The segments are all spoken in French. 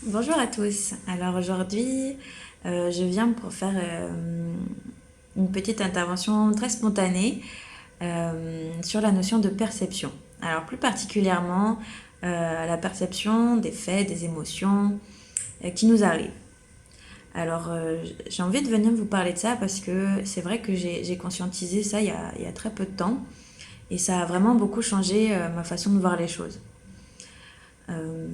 Bonjour à tous. Alors aujourd'hui, je viens pour faire une petite intervention très spontanée sur la notion de perception. Alors plus particulièrement la perception des faits, des émotions qui nous arrivent. Alors j'ai envie de venir vous parler de ça parce que c'est vrai que j'ai conscientisé ça il y a très peu de temps et ça a vraiment beaucoup changé ma façon de voir les choses. Euh,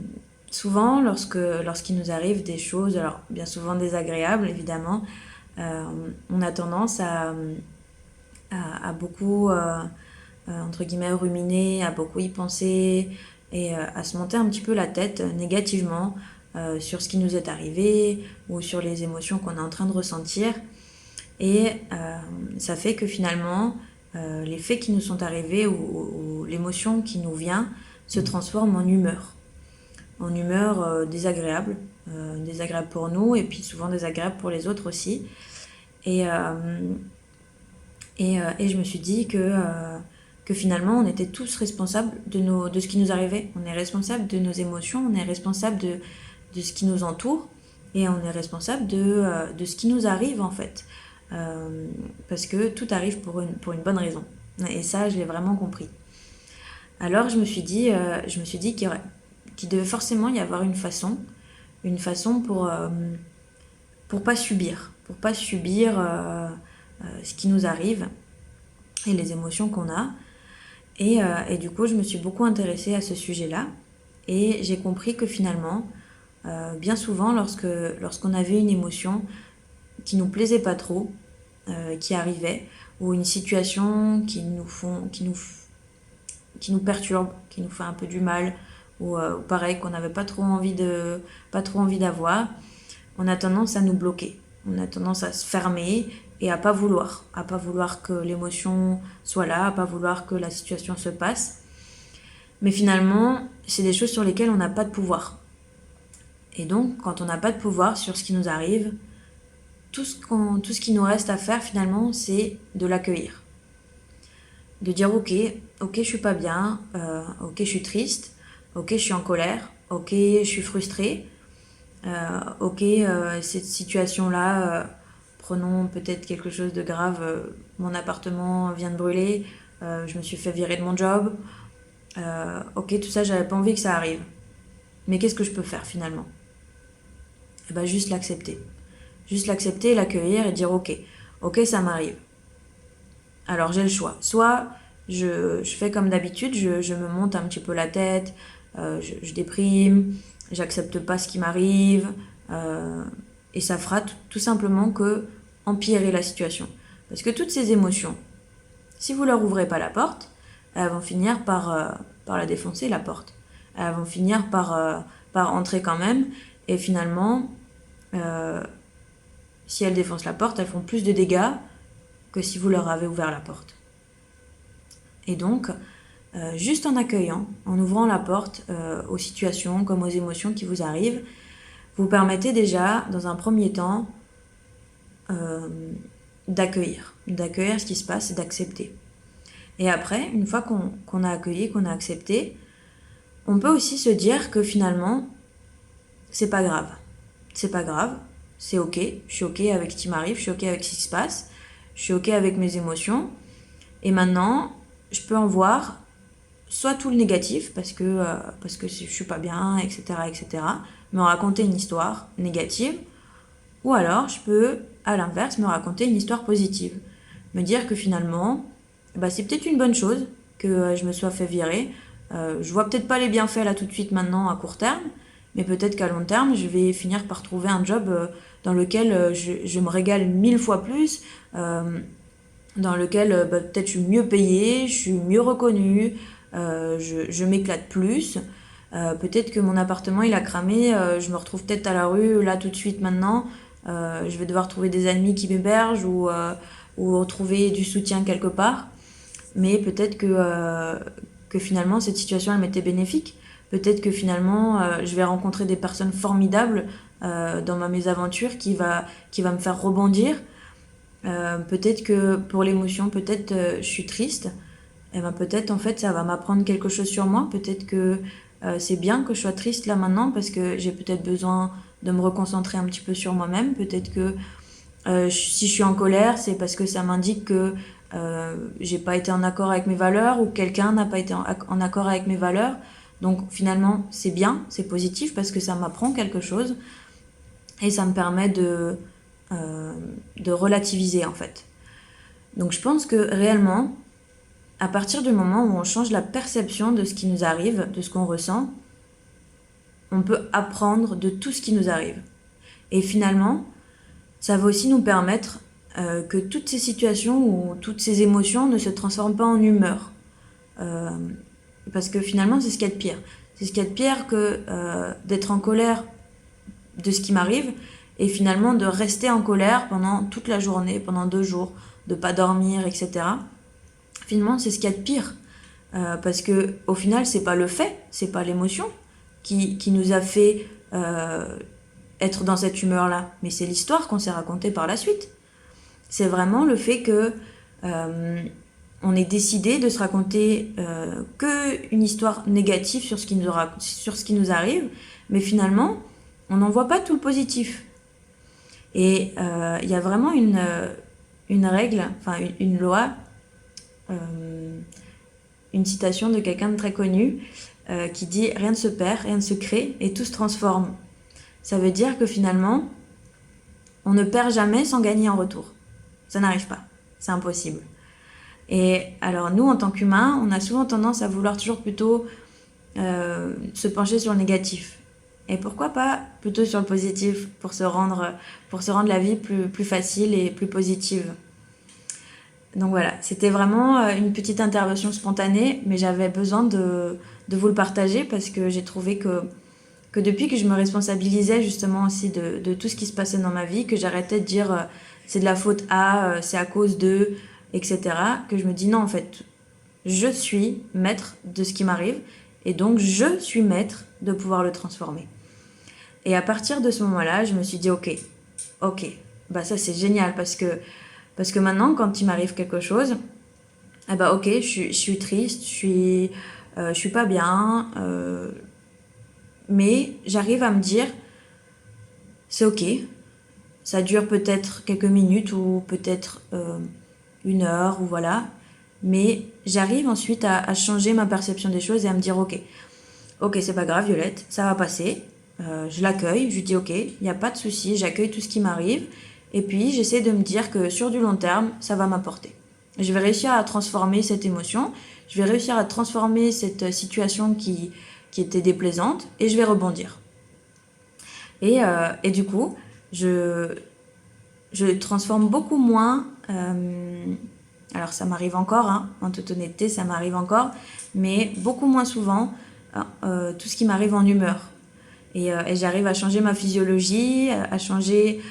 Souvent, lorsqu'il nous arrive des choses, alors bien souvent désagréables évidemment, euh, on a tendance à beaucoup, entre guillemets, ruminer, à beaucoup y penser et à se monter un petit peu la tête négativement sur ce qui nous est arrivé ou sur les émotions qu'on est en train de ressentir. Et ça fait que finalement, les faits qui nous sont arrivés ou l'émotion qui nous vient se transforme en humeur désagréable pour nous et puis souvent désagréable pour les autres aussi. Et, et je me suis dit que finalement on était tous responsables de ce qui nous arrivait. On est responsable de nos émotions, on est responsable de ce qui nous entoure et on est responsable de ce qui nous arrive en fait. Parce que tout arrive pour une bonne raison. Et ça, je l'ai vraiment compris. Alors je me suis dit qu'il devait forcément y avoir une façon pour pas subir ce qui nous arrive et les émotions qu'on a. Et du coup, je me suis beaucoup intéressée à ce sujet-là et j'ai compris que finalement, bien souvent, lorsqu'on avait une émotion qui nous plaisait pas trop, qui arrivait, ou une situation qui nous perturbe, qui nous fait un peu du mal, ou pareil qu'on n'avait pas trop envie d'avoir, on a tendance à nous bloquer. On a tendance à se fermer et à pas vouloir que l'émotion soit là, à pas vouloir que la situation se passe. Mais finalement, c'est des choses sur lesquelles on n'a pas de pouvoir. Et donc, quand on n'a pas de pouvoir sur ce qui nous arrive, tout ce qui nous reste à faire finalement, c'est de l'accueillir. De dire ok, je suis pas bien, ok, je suis triste, ok, je suis en colère, ok, je suis frustrée, ok, cette situation-là, prenons peut-être quelque chose de grave, mon appartement vient de brûler, je me suis fait virer de mon job, ok, tout ça, j'avais pas envie que ça arrive. Mais qu'est-ce que je peux faire finalement? Eh ben, juste l'accepter. Juste l'accepter, l'accueillir et dire ok, ça m'arrive. Alors j'ai le choix. Soit je fais comme d'habitude, je me monte un petit peu la tête, je déprime, j'accepte pas ce qui m'arrive, euh, et ça fera tout simplement que empirer la situation. Parce que toutes ces émotions, si vous leur ouvrez pas la porte, elles vont finir par la défoncer la porte. Elles vont finir par entrer quand même, et finalement, euh, si elles défoncent la porte, elles font plus de dégâts que si vous leur avez ouvert la porte. Et donc, juste en accueillant, en ouvrant la porte aux situations comme aux émotions qui vous arrivent, vous permettez déjà, dans un premier temps, euh, d'accueillir ce qui se passe et d'accepter. Et après, une fois qu'on a accueilli, qu'on a accepté, on peut aussi se dire que finalement, c'est pas grave. C'est pas grave, c'est ok, je suis ok avec ce qui m'arrive, je suis ok avec ce qui se passe, je suis ok avec mes émotions. Et maintenant, je peux en voir soit tout le négatif, parce que je suis pas bien, etc., etc., me raconter une histoire négative, ou alors je peux, à l'inverse, me raconter une histoire positive. Me dire que finalement, bah, c'est peut-être une bonne chose que je me sois fait virer. Je vois peut-être pas les bienfaits là tout de suite maintenant à court terme, mais peut-être qu'à long terme, je vais finir par trouver un job dans lequel je me régale 1000 fois plus, euh, dans lequel bah, peut-être je suis mieux payée, je suis mieux reconnue, je m'éclate plus. Peut-être que mon appartement il a cramé, je me retrouve peut-être à la rue là tout de suite maintenant. Je vais devoir trouver des amis qui m'hébergent ou retrouver du soutien quelque part. Mais peut-être que finalement cette situation elle m'était bénéfique. Peut-être que finalement je vais rencontrer des personnes formidables dans ma mésaventure qui va me faire rebondir. Peut-être que pour l'émotion, peut-être je suis triste. Et ben peut-être en fait ça va m'apprendre quelque chose sur moi. Peut-être que c'est bien que je sois triste là maintenant parce que j'ai peut-être besoin de me reconcentrer un petit peu sur moi-même. Peut-être que si je suis en colère, c'est parce que ça m'indique que j'ai pas été en accord avec mes valeurs ou quelqu'un n'a pas été en accord avec mes valeurs. Donc finalement, c'est bien, c'est positif parce que ça m'apprend quelque chose et ça me permet de relativiser en fait. Donc je pense que réellement, à partir du moment où on change la perception de ce qui nous arrive, de ce qu'on ressent, on peut apprendre de tout ce qui nous arrive. Et finalement, ça va aussi nous permettre que toutes ces situations ou toutes ces émotions ne se transforment pas en humeur. Euh, parce que finalement, c'est ce qu'il y a de pire. C'est ce qu'il y a de pire que d'être en colère de ce qui m'arrive et finalement de rester en colère pendant toute la journée, pendant 2 jours, de pas dormir, etc. Finalement, c'est ce qu'il y a de pire. Parce que au final, c'est pas le fait, c'est pas l'émotion qui nous a fait être dans cette humeur-là, mais c'est l'histoire qu'on s'est racontée par la suite. C'est vraiment le fait que on ait décidé de se raconter que une histoire négative sur ce qui nous arrive, mais finalement, on n'en voit pas tout le positif. Et il y a vraiment une règle, enfin une loi, une citation de quelqu'un de très connu qui dit « Rien ne se perd, rien ne se crée et tout se transforme ». Ça veut dire que finalement, on ne perd jamais sans gagner en retour. Ça n'arrive pas, c'est impossible. Et alors nous, en tant qu'humains, on a souvent tendance à vouloir toujours plutôt se pencher sur le négatif. Et pourquoi pas plutôt sur le positif pour se rendre la vie plus facile et plus positive. Donc voilà, c'était vraiment une petite intervention spontanée, mais j'avais besoin de vous le partager parce que j'ai trouvé que depuis que je me responsabilisais justement aussi de tout ce qui se passait dans ma vie, que j'arrêtais de dire c'est de la faute à, c'est à cause de, etc., que je me dis non en fait, je suis maître de ce qui m'arrive et donc je suis maître de pouvoir le transformer. Et à partir de ce moment-là, je me suis dit ok, bah ça c'est génial parce que maintenant quand il m'arrive quelque chose, eh bah ok, je suis triste, je suis pas bien, mais j'arrive à me dire c'est ok, ça dure peut-être quelques minutes ou peut-être 1 heure ou voilà, mais j'arrive ensuite à changer ma perception des choses et à me dire ok, c'est pas grave Violette, ça va passer, je l'accueille, je dis ok, il n'y a pas de souci, j'accueille tout ce qui m'arrive et puis j'essaie de me dire que sur du long terme, ça va m'apporter. Je vais réussir à transformer cette émotion, je vais réussir à transformer cette situation qui était déplaisante et je vais rebondir. Et du coup, je transforme beaucoup moins. Alors ça m'arrive encore, hein, en toute honnêteté, ça m'arrive encore, mais beaucoup moins souvent tout ce qui m'arrive en humeur. Et j'arrive à changer ma physiologie, à changer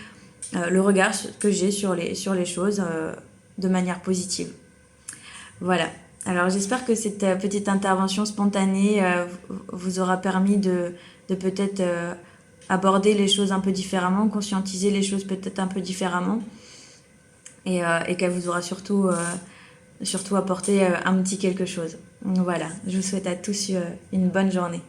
le regard que j'ai sur les choses de manière positive. Voilà. Alors j'espère que cette petite intervention spontanée vous aura permis de peut-être aborder les choses un peu différemment, conscientiser les choses peut-être un peu différemment et qu'elle vous aura surtout apporté un petit quelque chose. Donc voilà, je vous souhaite à tous une bonne journée.